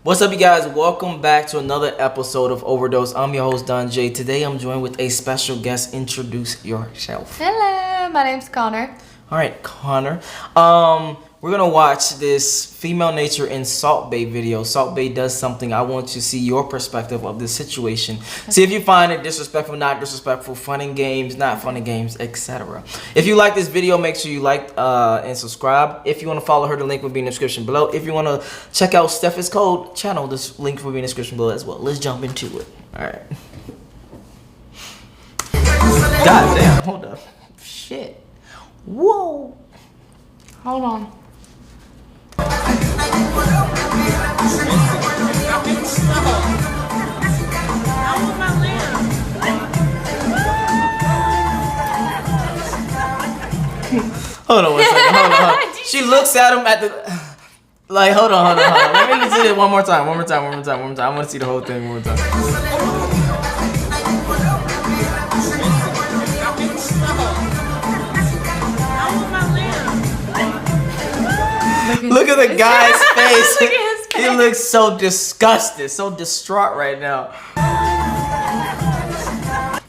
What's up, you guys? Welcome back to another episode of Overdose. I'm your host, Jaye. Today, I'm joined with a special guest. Introduce yourself. Hello, my name's Connor. All right, Connor. We're gonna watch this female nature in Salt Bae video. Salt Bae does something. I want to see your perspective of this situation. See if you find it disrespectful, not disrespectful, fun and games, not fun and games, etc. If you like this video, make sure you like and subscribe. If you want to follow her, the link will be in the description below. If you want to check out Steph's Code channel, this link will be in the description below as well. Let's jump into it. All right. God damn! Hold up. Shit. Whoa. Hold on. Hold on one second. Hold on. She looks at him at the like. Hold on. Let me see it one more time. I want to see the whole thing one more time. Look at the guy's face. Look at his face. He looks so disgusted, so distraught right now.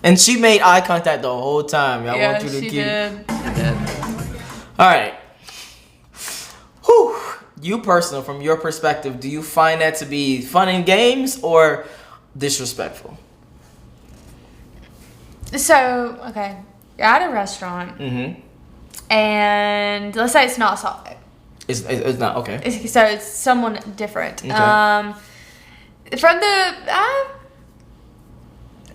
And she made eye contact the whole time. I want you to keep. Did. All right. Whew. You personal, from your perspective, do you find that to be fun and games or disrespectful? So, okay, you're at a restaurant, and let's say it's not Salt Bae. It's not okay. So it's someone different. Okay. From the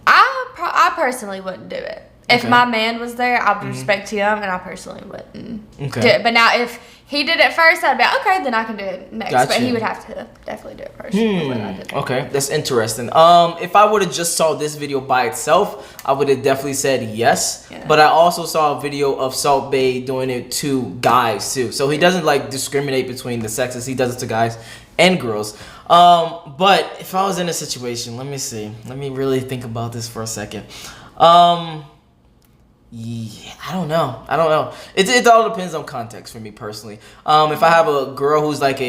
I personally wouldn't do it. If Okay. my man was there, I would respect him, and I personally wouldn't Okay. do it. But now, if he did it first, I'd be like, okay, then I can do it next. Gotcha. But he would have to definitely do it first. before I did it. Okay, that's interesting. If I would have just saw this video by itself, I would have definitely said yes. Yeah. But I also saw a video of Salt Bae doing it to guys too. So he doesn't like discriminate between the sexes. He does it to guys and girls. But if I was in a situation, let me see. Let me really think about this for a second. Yeah, I don't know. It all depends on context for me personally. If I have a girl who's like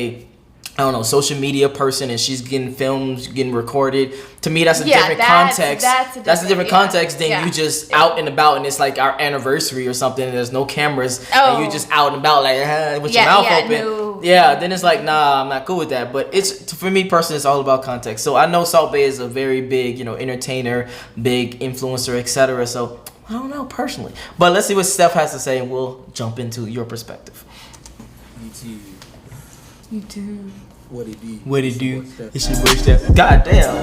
social media person and she's getting filmed, getting recorded, to me that's a different context. That's a different context than you just out and about and it's like our anniversary or something and there's no cameras and you just out and about like with your mouth open. No. Then it's like, nah, I'm not cool with that. But for me personally, it's all about context. So I know Salt Bae is a very big, entertainer, big influencer, etc. So I don't know personally. But let's see what Steph has to say and we'll jump into your perspective. You do. What it do? It's your boy Steph. God damn.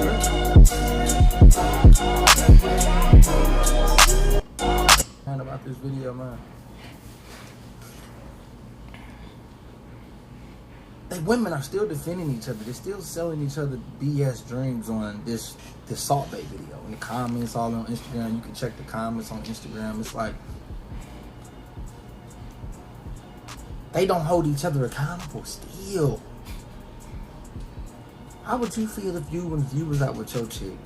Man, about this video, man. And women are still defending each other. They're still selling each other BS dreams on this Salt Bae video. In the comments all on Instagram, you can check the comments on Instagram. It's like they don't hold each other accountable still. How would you feel if you was out with your chick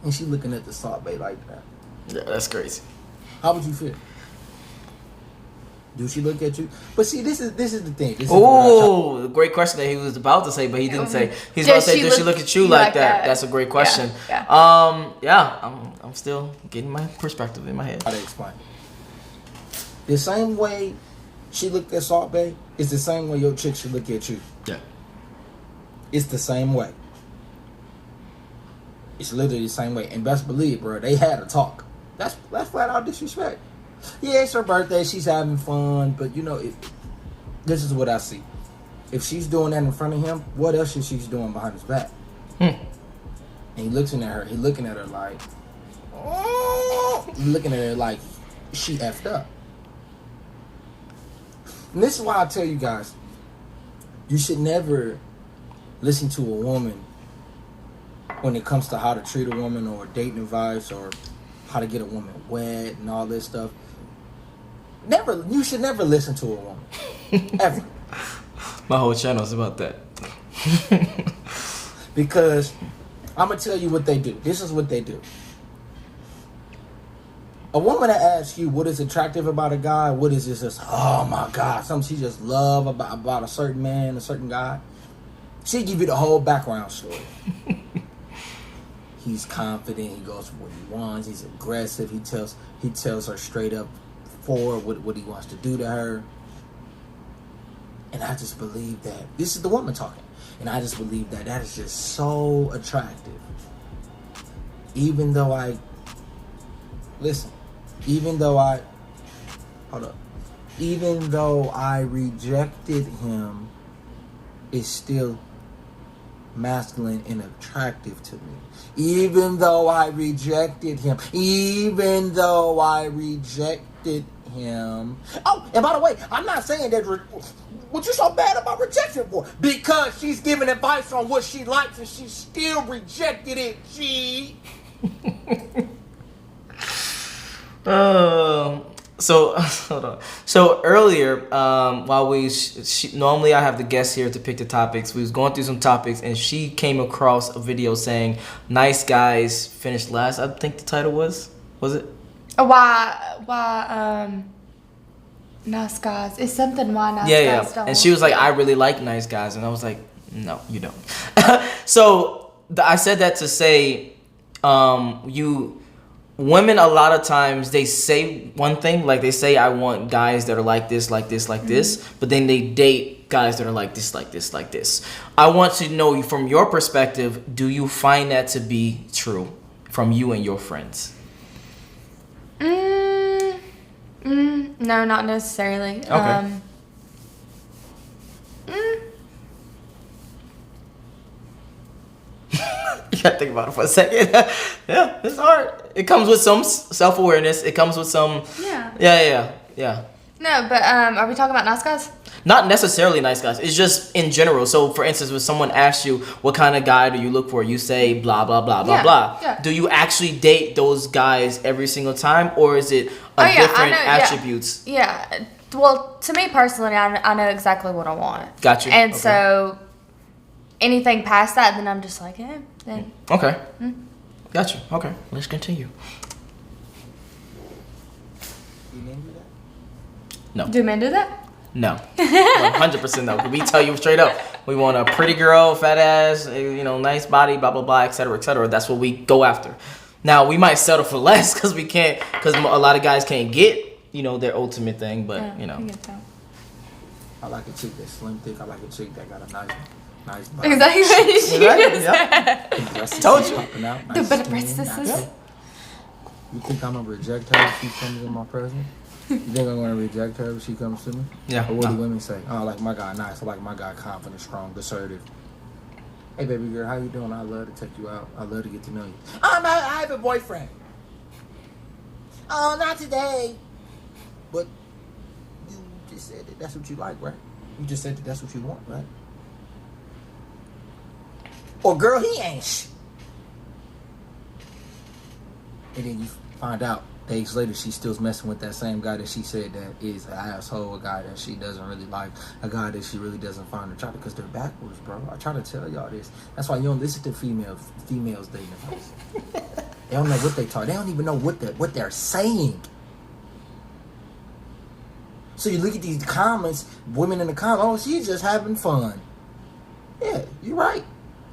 and she looking at the Salt Bae like that? Yeah, that's crazy. How would you feel? Do she look at you? But see, this is the thing. Oh, great question that he was about to say, but he didn't say. He's about to say, does she look at you like that? That's a great question. Yeah. I'm still getting my perspective in my head. How to explain? The same way she looked at Salt Bae is the same way your chick should look at you. Yeah. It's the same way. It's literally the same way. And best believe, bro, they had a talk. That's flat out disrespect. Yeah, it's her birthday. She's having fun. But, this is what I see. If she's doing that in front of him, what else is she doing behind his back? And he looking at her. He looking at her like, oh. He looking at her like she effed up. And this is why I tell you guys, you should never listen to a woman when it comes to how to treat a woman or dating advice or how to get a woman wet and all this stuff. You should never listen to a woman. Ever. My whole channel is about that. Because I'm going to tell you what they do. This is what they do. A woman that asks you what is attractive about a guy, what is this, oh my God, something she just love about a certain man, a certain guy. She give you the whole background story. He's confident. He goes for what he wants. He's aggressive. He tells her straight up forward what he wants to do to her. And I just believe that this is the woman talking. And I just believe that is just so attractive. Even though I rejected him, it's still masculine and attractive to me. Even though I rejected him. Oh, and by the way, I'm not saying that what you so bad about rejection for? Because she's giving advice on what she likes and she still rejected it. So hold on. So earlier, while normally I have the guests here to pick the topics. We was going through some topics, and she came across a video saying "Nice guys finished last." I think the title was it? Why nice guys? It's something why nice guys don't. And she was like, "I really like nice guys," and I was like, "No, you don't." So I said that to say, women a lot of times they say one thing, like they say, I want guys that are like this, like this, like this, but then they date guys that are like this, like this, like this. I want to know from your perspective, do you find that to be true from you and your friends? No, not necessarily. Okay. You gotta think about it for a second. Yeah, it's hard. It comes with some self-awareness. It comes with some... Yeah. No, but are we talking about nice guys? Not necessarily nice guys. It's just in general. So, for instance, when someone asks you, what kind of guy do you look for? You say, blah, blah, blah, blah, blah. Yeah. Do you actually date those guys every single time? Or is it different attributes? Yeah. Well, to me personally, I know exactly what I want. Got you. And okay. so... anything past that, then I'm just like, then. Okay. Got you. Okay. Let's continue. No. Do men do that? No. 100% no. We tell you straight up. We want a pretty girl, fat ass, nice body, blah, blah, blah, et cetera, et cetera. That's what we go after. Now, we might settle for less because a lot of guys can't get, their ultimate thing, but, I get that. I like a chick that's slim, thick. I like a chick that got a nice body. Exactly what you said. Told you. The better princesses. You think I'm gonna reject her if she comes in my presence? You think I'm gonna reject her if she comes to me? Yeah. Or what do women say? Oh, I like my guy nice. I like my guy confident, strong, assertive. Hey, baby girl, how you doing? I love to take you out. I love to get to know you. I have a boyfriend. Oh, not today. But you just said that that's what you like, right? You just said that that's what you want, right? Or girl, he ain't And then you find out days later she's still messing with that same guy that she said that is an asshole, a guy that she doesn't really like, a guy that she really doesn't find attractive because they're backwards, bro. I try to tell y'all this. That's why you don't listen to females dating advice. They don't know what they talk. They don't even know what they're saying. So you look at these comments, women in the comments, oh, she's just having fun. Yeah, you're right.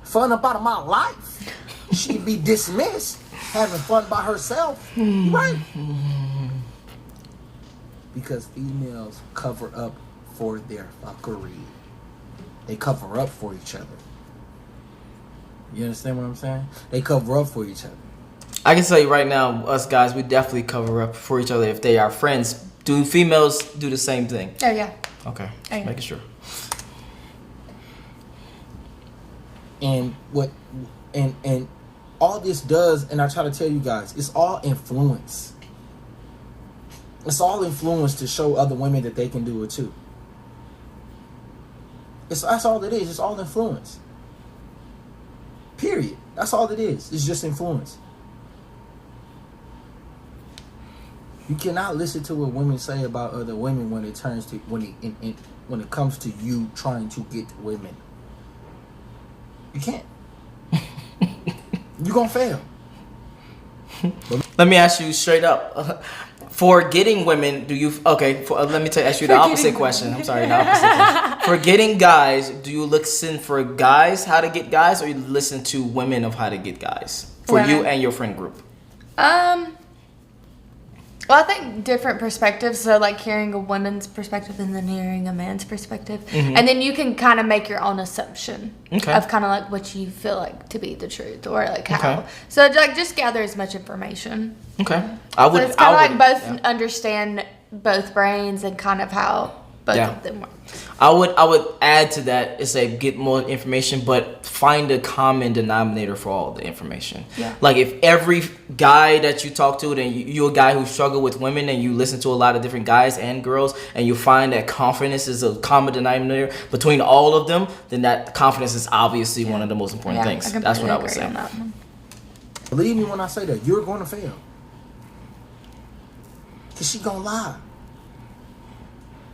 Fun up out of my life. She'd be dismissed. Having fun by herself. You're right. Because females cover up for their fuckery. They cover up for each other. You understand what I'm saying? They cover up for each other. I can tell you right now, us guys, we definitely cover up for each other if they are friends. Do females do the same thing? Oh, yeah. Okay. Oh, yeah. Making sure. And all this does, and I try to tell you guys, it's all influence. It's all influence to show other women that they can do it too. That's all it is. It's all influence. Period. That's all it is. It's just influence. You cannot listen to what women say about other women when it comes to you trying to get women. You can't. You're gonna fail. Let me ask you straight up. For getting women, do you... Okay, ask you the opposite question. I'm sorry, the opposite question. for getting guys, do you listen for guys how to get guys, or you listen to women of how to get guys for Women. you and your friend group? Well, I think different perspectives. So, like hearing a woman's perspective and then hearing a man's perspective, and then you can kind of make your own assumption of kind of like what you feel like to be the truth, or like how. Okay. So, like, just gather as much information. Okay, So it's kind of like both understand both brains and kind of how both of them work. I would add to that is say get more information, but find a common denominator for all the information. Yeah. Like if every guy that you talk to, then you're a guy who struggle with women, and you listen to a lot of different guys and girls, and you find that confidence is a common denominator between all of them, then that confidence is obviously one of the most important things. That's what I would say. Believe me when I say that, you're going to fail. Because she going to lie.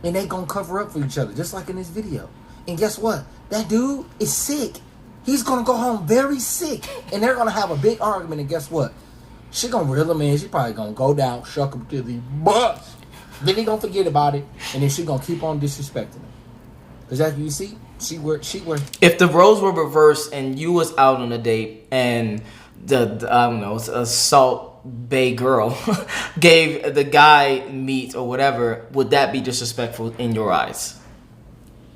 And they gonna cover up for each other, just like in this video. And guess what? That dude is sick. He's gonna go home very sick. And they're gonna have a big argument, and guess what? She gonna reel him in. She probably gonna go down, shuck him to the bus. Then he gonna forget about it, and then she gonna keep on disrespecting him. Cause that you see, she were. If the roles were reversed and you was out on a date and the I don't know, a Salt Bay girl gave the guy meat or whatever, would that be disrespectful in your eyes?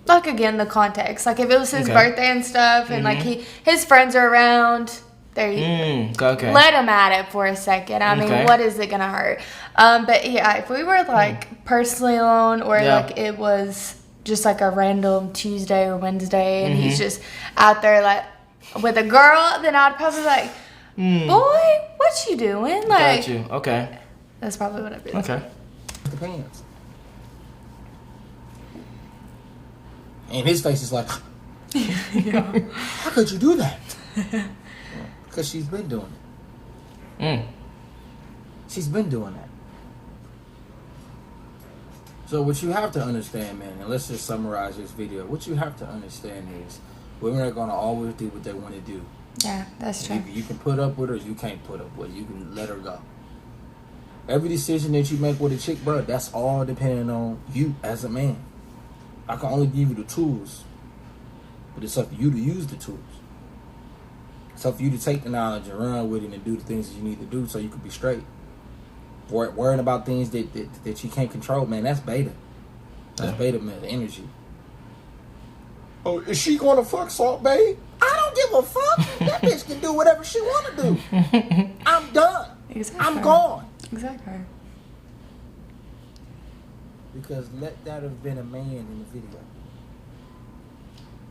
Like, again, the context. Like, if it was his birthday and stuff, and like his friends are around, there you let him at it for a second. I mean, what is it gonna hurt? But yeah, if we were like personally alone, or like it was just like a random Tuesday or Wednesday, and he's just out there like with a girl, then I'd probably like, boy, what you doing? Like, got you. Okay. That's probably what I'd be like. Okay. The pants. And his face is like, how could you do that? Because she's been doing it. She's been doing that. So what you have to understand, man, and let's just summarize this video. What you have to understand is women are going to always do what they want to do. Yeah, that's true. You can put up with her, you can't put up with her. You can let her go. Every decision that you make with a chick, bro, that's all depending on you as a man. I can only give you the tools, but it's up to you to use the tools. It's up to you to take the knowledge and run with it and do the things that you need to do so you can be straight. Worrying about things that you can't control, man, that's beta. That's beta, man, energy. Oh, is she going to fuck Salt Bay? I don't give a fuck. That bitch can do whatever she want to do. I'm done. Exactly. I'm gone. Exactly. Because let that have been a man in the video.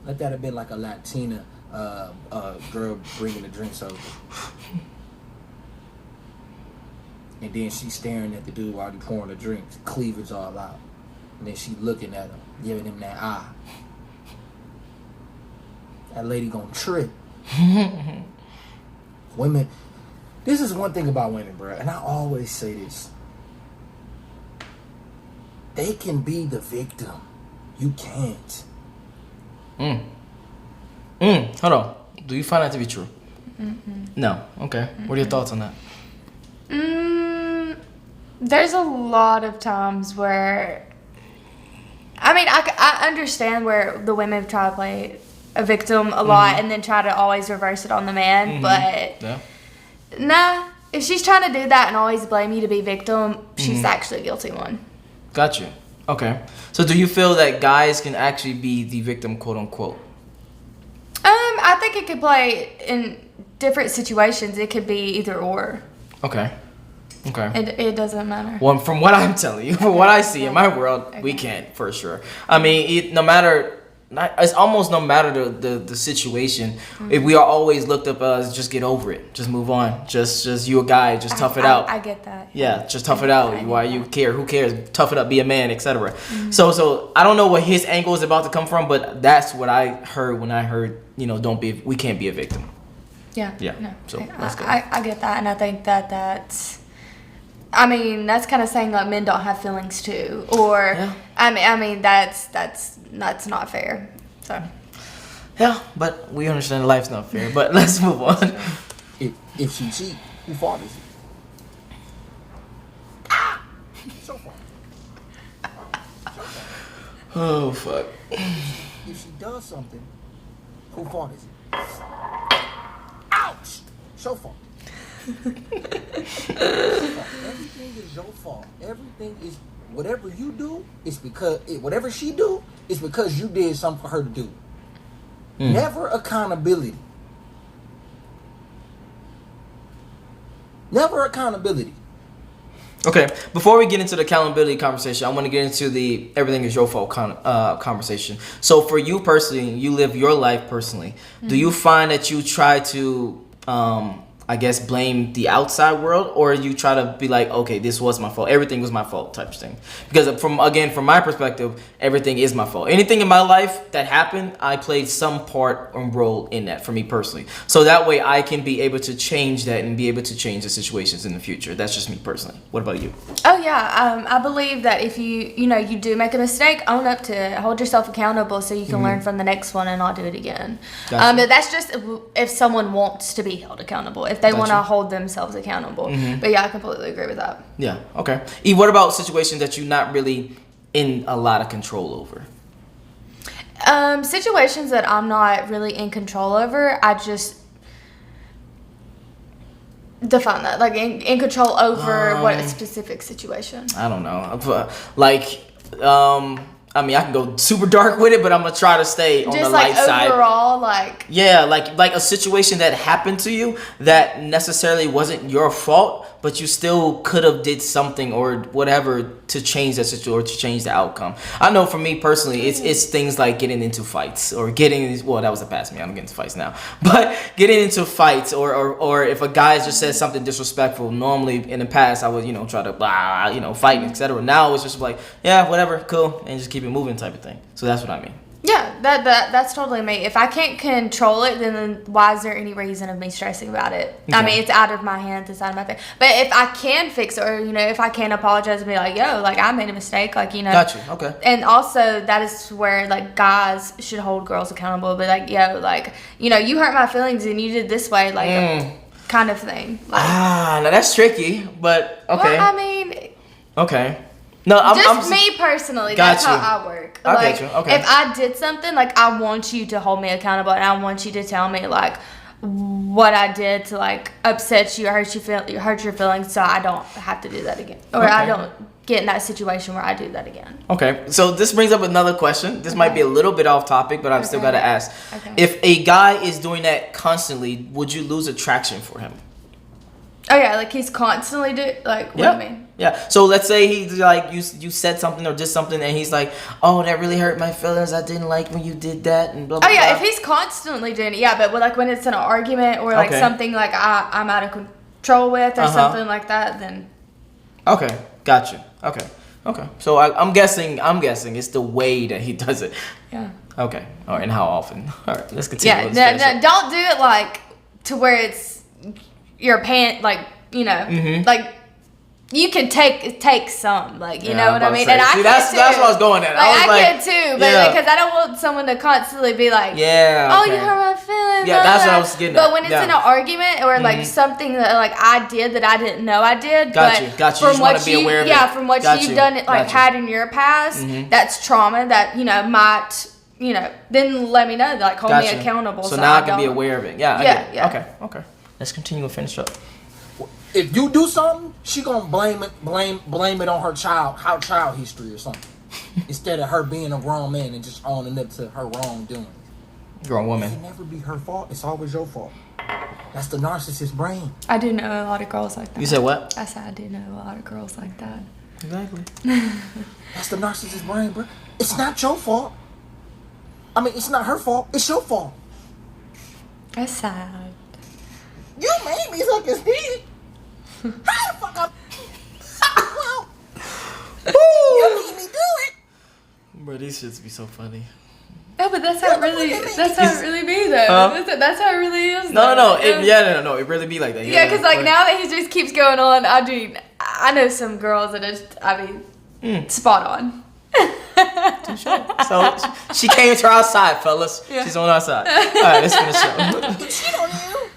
Let that have been like a Latina girl bringing the drinks over. And then she's staring at the dude while he pouring the drinks. Cleavage all out. And then she looking at him, giving him that eye. That lady gonna trip. Women, this is one thing about women, bro, and I always say this. They can be the victim. You can't. Hold on. Do you find that to be true? No. Okay. What are your thoughts on that? There's a lot of times where, I mean, I understand where the women try to play a victim a lot and then try to always reverse it on the man, but nah, if she's trying to do that and always blame you to be victim, she's actually a guilty one. Got you. Okay. So do you feel that guys can actually be the victim, quote unquote? I think it could play in different situations. It could be either or. Okay. It doesn't matter. Well, from what I'm telling you, from what I see in my world, we can't, for sure. I mean, it's almost no matter the situation. If we are always looked up as just get over it, just move on, just you a guy, just tough it out. I get that. Yeah, just tough it out. Why you care? Who cares? Tough it up, be a man, etc. So I don't know what his angle is about to come from, but that's what I heard when I heard, we can't be a victim. Yeah. No. So that's good. I get that, and I think that's kind of saying like men don't have feelings too, or I mean that's not fair. So yeah, but we understand life's not fair. But let's move on. If she cheat, who fault is it? So far. Oh, fuck. If she does something, whose fault is it? Ouch! It's your fault. Everything is your fault. Everything is, whatever you do, it's because, whatever she do, it's because you did something for her to do. Never accountability. Never accountability. Okay, before we get into the accountability conversation, I want to get into the everything is your fault conversation. So for you personally, you live your life personally. Do you find that you try to, I guess, blame the outside world, or you try to be like, okay, this was my fault, everything was my fault type of thing? Because from my perspective, everything is my fault. Anything in my life that happened, I played some part or role in that for me personally. So that way I can be able to change that and be able to change the situations in the future. That's just me personally. What about you? Oh yeah, I believe that if you do make a mistake, own up to it, hold yourself accountable so you can learn from the next one and not do it again. Gotcha. But that's just if someone wants to be held accountable, if they want to hold themselves accountable. But yeah, I completely agree with that. Yeah, okay. Eve, what about situations that you're not really in a lot of control over? Situations that I'm not really in control over, I just define that, like in control over what specific situation. I don't know. Like, I mean, I can go super dark with it, but I'm gonna try to stay on the light side. Just like overall, like... Yeah, like a situation that happened to you that necessarily wasn't your fault, but you still could have did something or whatever to change that situation or to change the outcome. I know for me personally, it's things like getting into fights or that was a past me. I'm getting into fights now. But getting into fights or if a guy just says something disrespectful, normally in the past I would, try to fight, etc. Now it's just like, yeah, whatever, cool, and just keep it moving type of thing. So that's what I mean. Yeah, that's totally me. If I can't control it, then why is there any reason of me stressing about it? Okay. I mean, it's out of my hands, it's out of my face. But if I can fix it, or if I can apologize and be like, yo, like I made a mistake, like Got you. Okay. And also that is where like guys should hold girls accountable. But like, yo, like you hurt my feelings and you did this way, like kind of thing. Like, now that's tricky, but okay. Well, I mean, okay. No, I'm me personally. That's how I work. I get you. Okay. If I did something, like I want you to hold me accountable, and I want you to tell me like what I did to like upset you or hurt your feelings, so I don't have to do that again, or I don't get in that situation where I do that again. Okay, so this brings up another question. This might be a little bit off topic, but I've still got to ask. Okay. If a guy is doing that constantly, would you lose attraction for him? Oh yeah, like he's constantly what do you mean? Yeah. So let's say he's like you said something or did something and he's like, oh, that really hurt my feelings. I didn't like when you did that and blah blah. Oh yeah, blah. if he's constantly doing it, yeah. But like when it's an argument or like something like I'm out of control with or something like that, then. Okay, gotcha. Okay. So I'm guessing it's the way that he does it. Yeah. Okay. All right. And how often? All right. Let's continue. Yeah. No, don't do it like to where it's your pants, like like. You can take some, like, you know what I mean? And I can that's too. That's what I was going at. Like, I can too, but because I don't want someone to constantly be like, you hurt my feelings. Yeah, that's what I was getting at. But when it's in an argument or like something that like I did that I didn't know I did, Got you. From what you, from what you've done, like had in your past, that's trauma that might. Then let me know, like hold me accountable. So now I can be aware of it. Yeah. Okay. Let's continue and finish up. If you do something, she gonna blame it on her child history or something, instead of her being a grown man and just owning up to her wrongdoing. Grown woman. It can never be her fault. It's always your fault. That's the narcissist brain. I do know a lot of girls like that. You said what? I said I do know a lot of girls like that. Exactly. That's the narcissist brain, bro. It's not your fault. I mean, it's not her fault. It's your fault. That's sad. You made me suck his dick. How the fuck up? Well, you made me do it. Bro, these shits be so funny. No, but that's how it really be though. That's how it really is. No. It really be like that. Yeah, because like now that he just keeps going on, I know some girls that are, spot on. So she came to our side, fellas. Yeah. She's on our side. All right, let's finish up. You cheat on you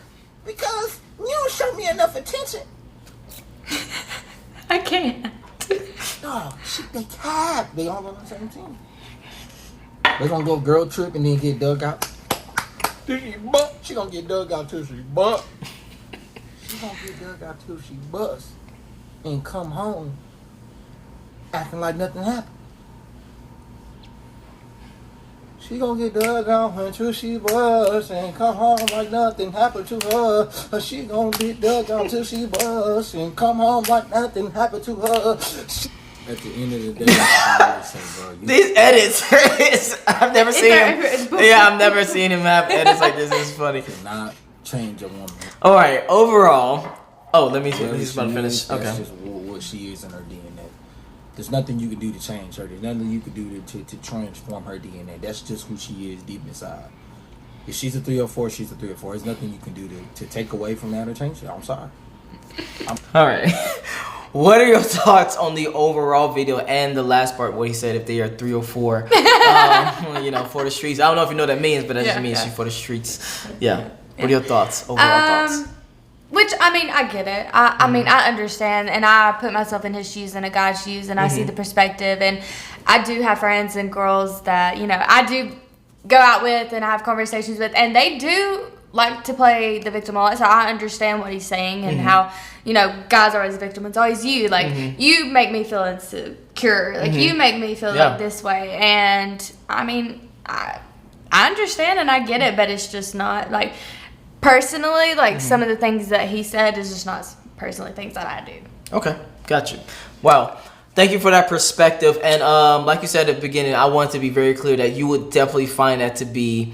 because you don't show me enough attention. I can't. No, they have. They all on the same team. They're gonna go girl trip and then get dug out. She gonna get dug out till she butt. She gonna get dug out till she busts and come home acting like nothing happened. She gonna get dug out until she busts and come home like nothing happened to her. She gonna get dug out till she busts and come home like nothing happened to her. At the end of the day, these edits, I've never seen him. Yeah, I've never seen him have edits like this. It's funny. Cannot change a woman. All right, overall. Oh, let me just about to finish. That's okay. just what she is in her DNA. There's nothing you can do to change her. There's nothing you can do to transform her DNA. That's just who she is deep inside. If she's a 304, she's a 304. There's nothing you can do to take away from that or change it. I'm sorry. All right. What are your thoughts on the overall video and the last part where he said if they are 304, for the streets? I don't know if you know what that means, but that just means she's for the streets. Yeah. What are your thoughts? Overall thoughts? Which, I mean, I get it. I mean, I understand, and I put myself in his shoes and a guy's shoes, and I see the perspective, and I do have friends and girls that, I do go out with and have conversations with, and they do like to play the victim a lot, so I understand what he's saying and how, guys are always a victim. It's always you. Like, you make me feel insecure. Like, you make me feel like this way, and, I mean, I understand and I get it, but it's just not, like... Personally, like some of the things that he said is just not personally things that I do. Okay, got you. Wow, thank you for that perspective. And like you said at the beginning, I want to be very clear that you would definitely find that to be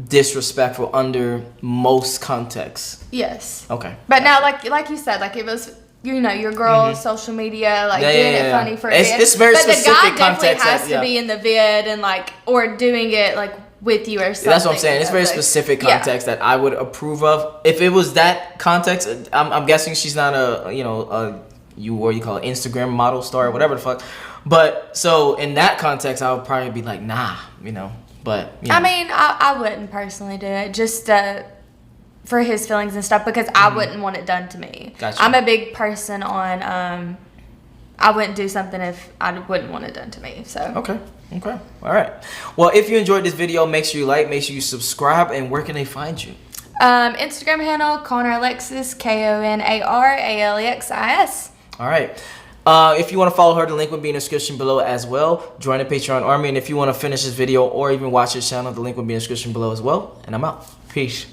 disrespectful under most contexts. Yes. Okay. But now, like you said, like it was, your girl, social media, like doing it funny for it's very specific context. But the guy definitely has to be in the vid and or doing it like with you or something. That's what I'm saying. It's very specific context that I would approve of. If it was that context, I'm guessing she's not what you call it, Instagram model star or whatever the fuck. But so in that context, I would probably be like, nah, But I mean, I wouldn't personally do it just for his feelings and stuff because I wouldn't want it done to me. Gotcha. I'm a big person on. I wouldn't do something if I wouldn't want it done to me. So Okay. All right. Well, if you enjoyed this video, make sure you like, make sure you subscribe, and where can they find you? Instagram handle Connor Alexis, KONARALEXIS. All right. If you want to follow her, the link will be in the description below as well. Join the Patreon army, and if you want to finish this video or even watch this channel, the link will be in the description below as well. And I'm out. Peace.